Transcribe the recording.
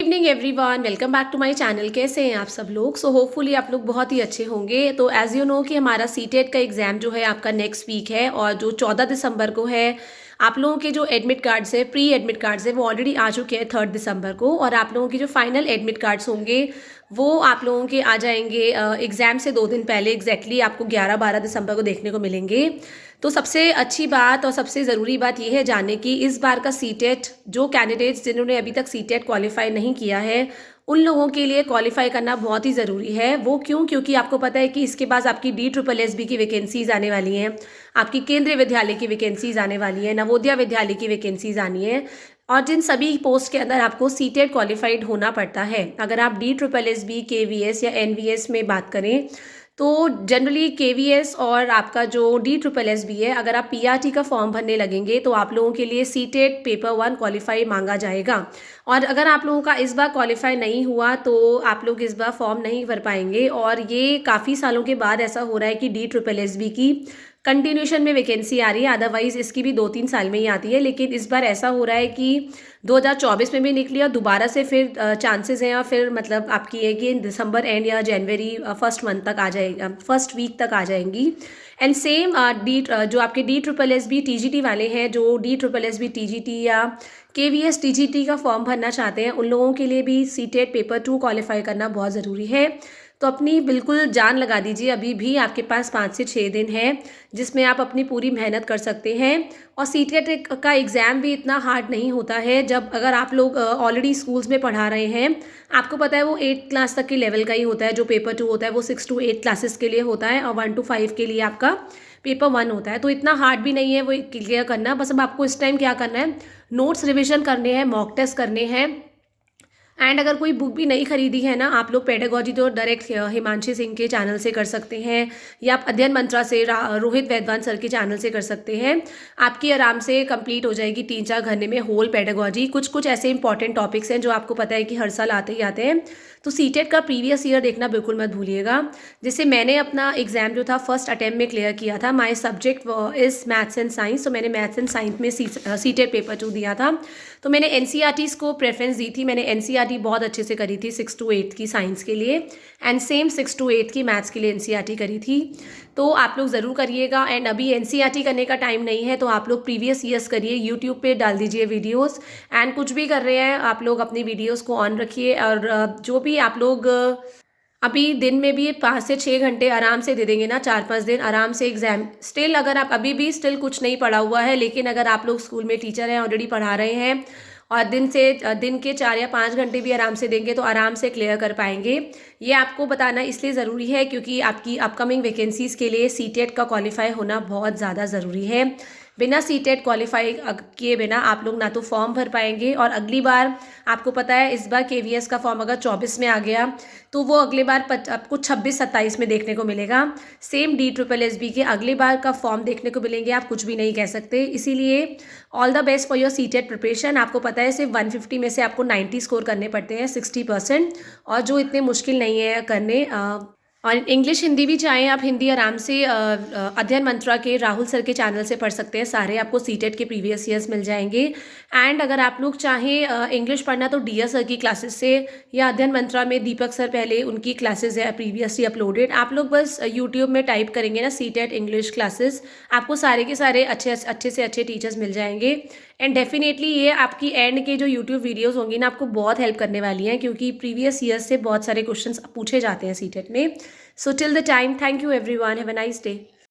Evening everyone, welcome back to my channel. कैसे हैं आप सब लोग? सो होपफुली आप लोग बहुत ही अच्छे होंगे। तो एज यू नो कि हमारा सीटेट का एग्ज़ाम जो है आपका नेक्स्ट वीक है और जो 14 दिसंबर को है। आप लोगों के जो एडमिट कार्ड्स है, प्री एडमिट कार्ड्स है, वो ऑलरेडी आ चुके हैं 3 दिसंबर को। और आप लोगों के जो फाइनल एडमिट कार्ड्स होंगे वो आप लोगों के आ जाएंगे एग्ज़ाम से 2 दिन पहले। एग्जैक्टली आपको 11-12 दिसंबर को देखने को मिलेंगे। तो सबसे अच्छी बात और सबसे ज़रूरी बात यह है जानने की, इस बार का सीटेट जो कैंडिडेट्स जिन्होंने अभी तक सीटेट क्वालिफाई नहीं किया है उन लोगों के लिए क्वालिफाई करना बहुत ही ज़रूरी है। वो क्यों? क्योंकि आपको पता है कि इसके बाद आपकी DSSB की वैकेंसीज आने वाली हैं, आपकी केंद्रीय विद्यालय की वैकेंसीज आने वाली है, नवोदय विद्यालय की वैकेंसीज आनी है। और जिन सभी पोस्ट के अंदर आपको सीटेट क्वालिफाइड होना पड़ता है। अगर आप DSSB, KVS या NVS में बात करें तो जनरली KVS और आपका जो DSSB है, अगर आप PRT का फॉर्म भरने लगेंगे तो आप लोगों के लिए सीटेट पेपर 1 क्वालिफाई मांगा जाएगा। और अगर आप लोगों का इस बार क्वालिफाई नहीं हुआ तो आप लोग इस बार फॉर्म नहीं भर पाएंगे। और ये काफ़ी सालों के बाद ऐसा हो रहा है कि DSSB की कंटिन्यूशन में वैकेंसी आ रही है। अदरवाइज इसकी भी 2-3 साल में ही आती है, लेकिन इस बार ऐसा हो रहा है कि 2024 में भी निकली और दोबारा से फिर चांसेस हैं। और फिर मतलब आपकी है कि दिसंबर एंड या जनवरी फर्स्ट मंथ तक आ जाएगा, फर्स्ट वीक तक आ जाएंगी। एंड सेम जो आपके DSSB TGT वाले हैं, जो DSSB TGT या KVS TGT का फॉर्म भरना चाहते हैं, उन लोगों के लिए भी सीटेट पेपर 2 क्वालिफाई करना बहुत ज़रूरी है। तो अपनी बिल्कुल जान लगा दीजिए। अभी भी आपके पास 5 से 6 दिन है जिसमें आप अपनी पूरी मेहनत कर सकते हैं। और सीटेट का एग्ज़ाम भी इतना हार्ड नहीं होता है। जब अगर आप लोग ऑलरेडी स्कूल्स में पढ़ा रहे हैं, आपको पता है वो 8 क्लास तक के लेवल का ही होता है। जो पेपर 2 होता है वो 6 to 8 क्लासेस के लिए होता है और 1 to 5 के लिए आपका पेपर 1 होता है। तो इतना हार्ड भी नहीं है वो क्लियर करना। बस अब आपको इस टाइम क्या करना है, नोट्स रिविजन करने हैं, मॉक टेस्ट करने हैं। एंड अगर कोई बुक भी नहीं खरीदी है ना, आप लोग पेडागोजी तो डायरेक्ट हिमांशी सिंह के चैनल से कर सकते हैं या आप अध्ययन मंत्रा से रोहित वैद्वान सर के चैनल से कर सकते हैं। आपकी आराम से कंप्लीट हो जाएगी 3-4 घंटे में होल पेडागोजी। कुछ कुछ ऐसे इंपॉर्टेंट टॉपिक्स हैं जो आपको पता है कि हर साल आते ही आते हैं। तो सीटेट का प्रीवियस ईयर देखना बिल्कुल मत भूलिएगा। जैसे मैंने अपना एग्जाम जो था फर्स्ट अटेम्प्ट में क्लियर किया था। My subject is maths and science. तो मैंने मैथ्स एंड साइंस में सीटेट पेपर 2 दिया था। तो मैंने NCERTs को प्रेफरेंस दी थी। मैंने NCERT बहुत अच्छे से करी थी 6 to 8 की साइंस के लिए एंड सेम 6 to 8 की मैथ्स के लिए NCERT करी थी। तो आप लोग ज़रूर करिएगा। एंड अभी NCERT करने का टाइम नहीं है तो आप लोग प्रीवियस ईयर्स करिए, यूट्यूब पे डाल दीजिए वीडियोस। एंड कुछ भी कर रहे हैं आप लोग अपनी वीडियोस को ऑन रखिए। और जो भी आप लोग अभी दिन में भी 5 से 6 घंटे आराम से दे देंगे ना, 4-5 दिन आराम से एग्जाम। स्टिल अगर आप अभी भी स्टिल कुछ नहीं पढ़ा हुआ है, लेकिन अगर आप लोग स्कूल में टीचर हैं, ऑलरेडी पढ़ा रहे हैं और दिन के 4 या 5 घंटे भी आराम से देंगे तो आराम से क्लियर कर पाएंगे। ये आपको बताना इसलिए ज़रूरी है क्योंकि आपकी अपकमिंग वैकेंसीज़ के लिए सीटेट का क्वालिफाई होना बहुत ज़्यादा ज़रूरी है। बिना सीटेट क्वालिफाई किए बिना आप लोग ना तो फॉर्म भर पाएंगे। और अगली बार आपको पता है इस बार KVS का फॉर्म अगर 24 में आ गया तो वो अगले बार आपको 26-27 में देखने को मिलेगा। सेम DSSB के अगले बार का फॉर्म देखने को मिलेंगे। आप कुछ भी नहीं कह सकते। इसीलिए all the best for your CTET preparation. आपको पता है सिर्फ 150 में से आपको 90 स्कोर करने पड़ते हैं, 60%, और जो इतने मुश्किल नहीं है करने। और इंग्लिश हिंदी भी चाहें आप, हिंदी आराम से अध्ययन मंत्रा के राहुल सर के चैनल से पढ़ सकते हैं। सारे आपको सीटेट के प्रीवियस ईयर्स मिल जाएंगे। एंड अगर आप लोग चाहें इंग्लिश पढ़ना तो DSR सर की क्लासेस से या अध्ययन मंत्रा में दीपक सर पहले उनकी क्लासेस है प्रीवियसली अपलोडेड। आप लोग बस यूट्यूब में टाइप करेंगे ना सीटेट इंग्लिश क्लासेस, आपको सारे के सारे अच्छे से अच्छे टीचर्स मिल जाएंगे। एंड डेफिनेटली ये आपकी एंड के जो यूट्यूब वीडियोस होंगी ना, आपको बहुत हेल्प करने वाली हैं क्योंकि प्रीवियस ईयर्स से बहुत सारे क्वेश्चंस पूछे जाते हैं सीटेट में। So till the time, thank you everyone, have a nice day.